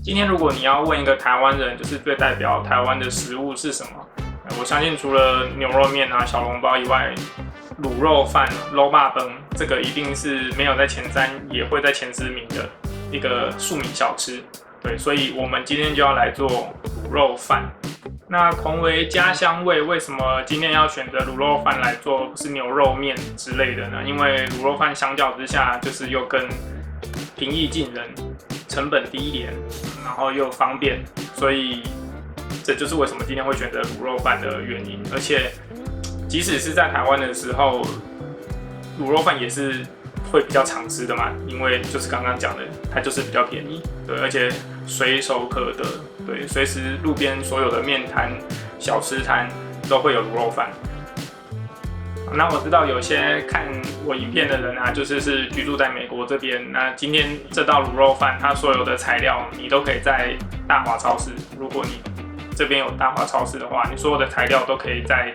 今天如果你要问一个台湾人，就是最代表台湾的食物是什么？我相信除了牛肉面啊、小笼包以外，卤肉饭、肉霸崩，这个一定是没有在前3，也会在前10名的一个庶民小吃。对，所以我们今天就要来做卤肉饭。那同为家乡味，为什么今天要选择卤肉饭来做，不是牛肉面之类的呢？因为卤肉饭相较之下，就是又更平易近人，成本低廉，然后又方便，所以这就是为什么今天会选择卤肉饭的原因。而且，即使是在台湾的时候，卤肉饭也是会比较常吃的嘛，因为就是刚刚讲的，它就是比较便宜，对，而且随手可得，对，随时路边所有的面摊、小吃摊都会有卤肉饭。那我知道有些看我影片的人啊，是居住在美国这边。那今天这道卤肉饭，它所有的材料你都可以在大华超市。如果你这边有大华超市的话，你所有的材料都可以在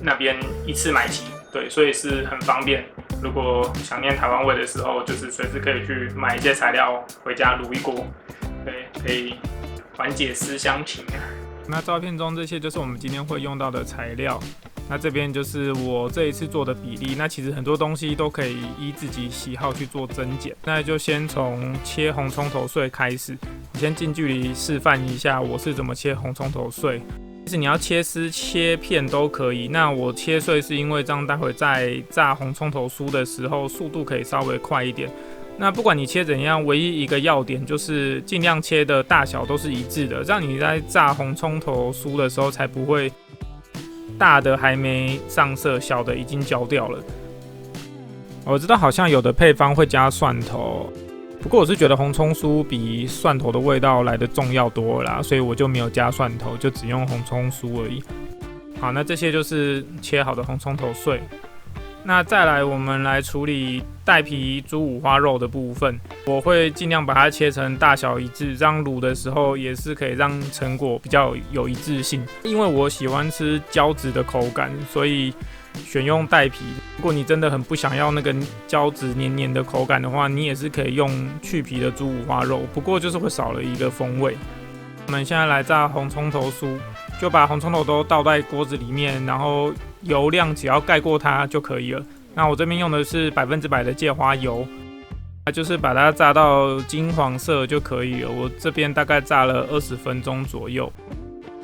那边一次买齐。对，所以是很方便。如果想念台湾味的时候，就是随时可以去买一些材料回家卤一锅，对，可以缓解思乡情啊。那照片中这些就是我们今天会用到的材料。那这边就是我这一次做的比例，那其实很多东西都可以依自己喜好去做增减。那就先从切红葱头碎开始，我先近距离示范一下我是怎么切红葱头碎。其实你要切丝切片都可以，那我切碎是因为这样待会在炸红葱头酥的时候速度可以稍微快一点。那不管你切怎样，唯一一个要点就是尽量切的大小都是一致的，这样你在炸红葱头酥的时候才不会大的还没上色，小的已经焦掉了。我知道好像有的配方会加蒜头，不过我是觉得红葱酥比蒜头的味道来得重要多了啦，所以我就没有加蒜头，就只用红葱酥而已。好，那这些就是切好的红葱头碎。那再来，我们来处理带皮猪五花肉的部分。我会尽量把它切成大小一致，这样卤的时候也是可以让成果比较有一致性。因为我喜欢吃胶质的口感，所以选用带皮。如果你真的很不想要那个胶质黏黏的口感的话，你也是可以用去皮的猪五花肉，不过就是会少了一个风味。我们现在来炸红葱头酥，就把红葱头都倒在锅子里面，然后油量只要盖过它就可以了。那我这边用的是100%的芥花油，就是把它炸到金黄色就可以了。我这边大概炸了20分钟左右。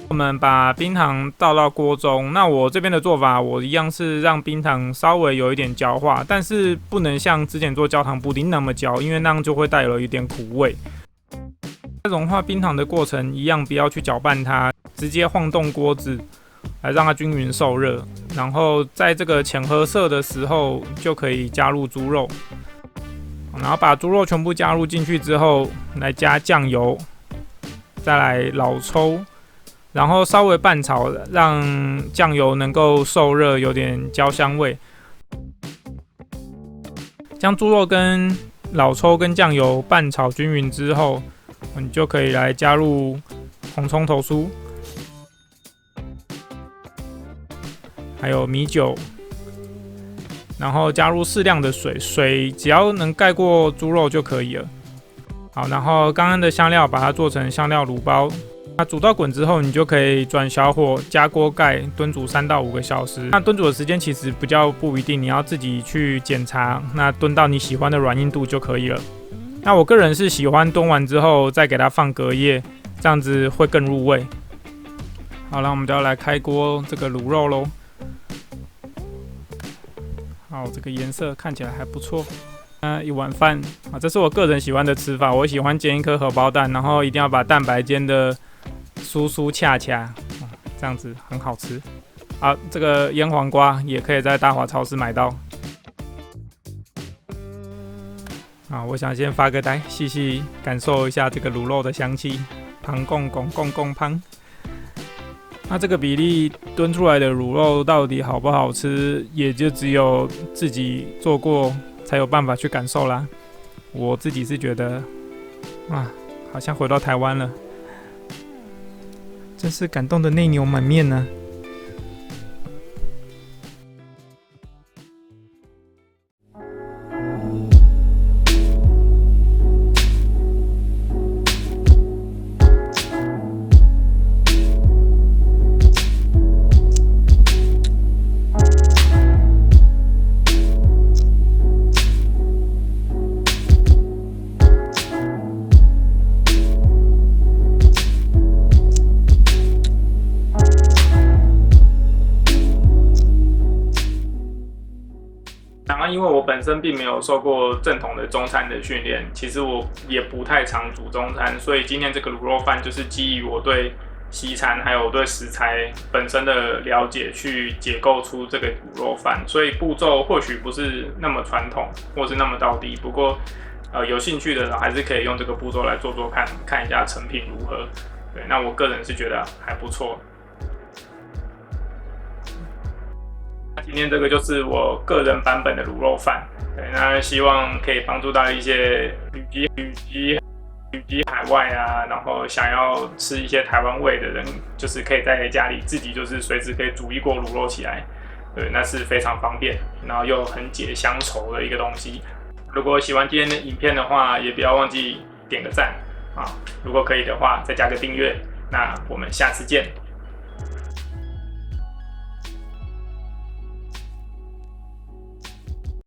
我们把冰糖倒到锅中，那我这边的做法，我一样是让冰糖稍微有一点焦化，但是不能像之前做焦糖布丁那么焦，因为那样就会带有一点苦味。融化冰糖的过程一样，不要去搅拌它，直接晃动锅子来让它均匀受热，然后在这个浅褐色的时候就可以加入猪肉，然后把猪肉全部加入进去之后，来加酱油，再来老抽，然后稍微拌炒，让酱油能够受热，有点焦香味。将猪肉跟老抽跟酱油拌炒均匀之后，你就可以来加入红葱头酥，还有米酒，然后加入适量的水，水只要能盖过猪肉就可以了。好，然后刚刚的香料把它做成香料卤包，那煮到滚之后，你就可以转小火加锅盖炖煮3到5个小时。那炖煮的时间其实比较不一定，你要自己去检查，那炖到你喜欢的软硬度就可以了。那我个人是喜欢炖完之后再给它放隔夜，这样子会更入味。好了，我们就要来开锅这个卤肉咯。好，这个颜色看起来还不错。一碗饭啊，这是我个人喜欢的吃法。我喜欢煎一颗荷包蛋，然后一定要把蛋白煎的酥酥恰恰，这样子很好吃。好，这个腌黄瓜也可以在大华超市买到。我想先发个呆，细细感受一下这个卤肉的香气，胖公公公公胖。那这个比例炖出来的卤肉到底好不好吃，也就只有自己做过才有办法去感受啦。我自己是觉得，好像回到台湾了，真是感动的内牛满面呢。因为我本身并没有受过正统的中餐的训练，其实我也不太常煮中餐，所以今天这个卤肉饭就是基于我对西餐还有对食材本身的了解去解构出这个卤肉饭，所以步骤或许不是那么传统或是那么道地，不过有兴趣的人还是可以用这个步骤来做做看，看一下成品如何。对，那我个人是觉得还不错。今天这个就是我个人版本的卤肉饭，对，那希望可以帮助到一些旅居海外啊，然后想要吃一些台湾味的人，就是可以在家里自己就是随时可以煮一锅卤肉起来，对，那是非常方便，然后又很解乡愁的一个东西。如果喜欢今天的影片的话，也不要忘记点个赞啊，如果可以的话再加个订阅，那我们下次见。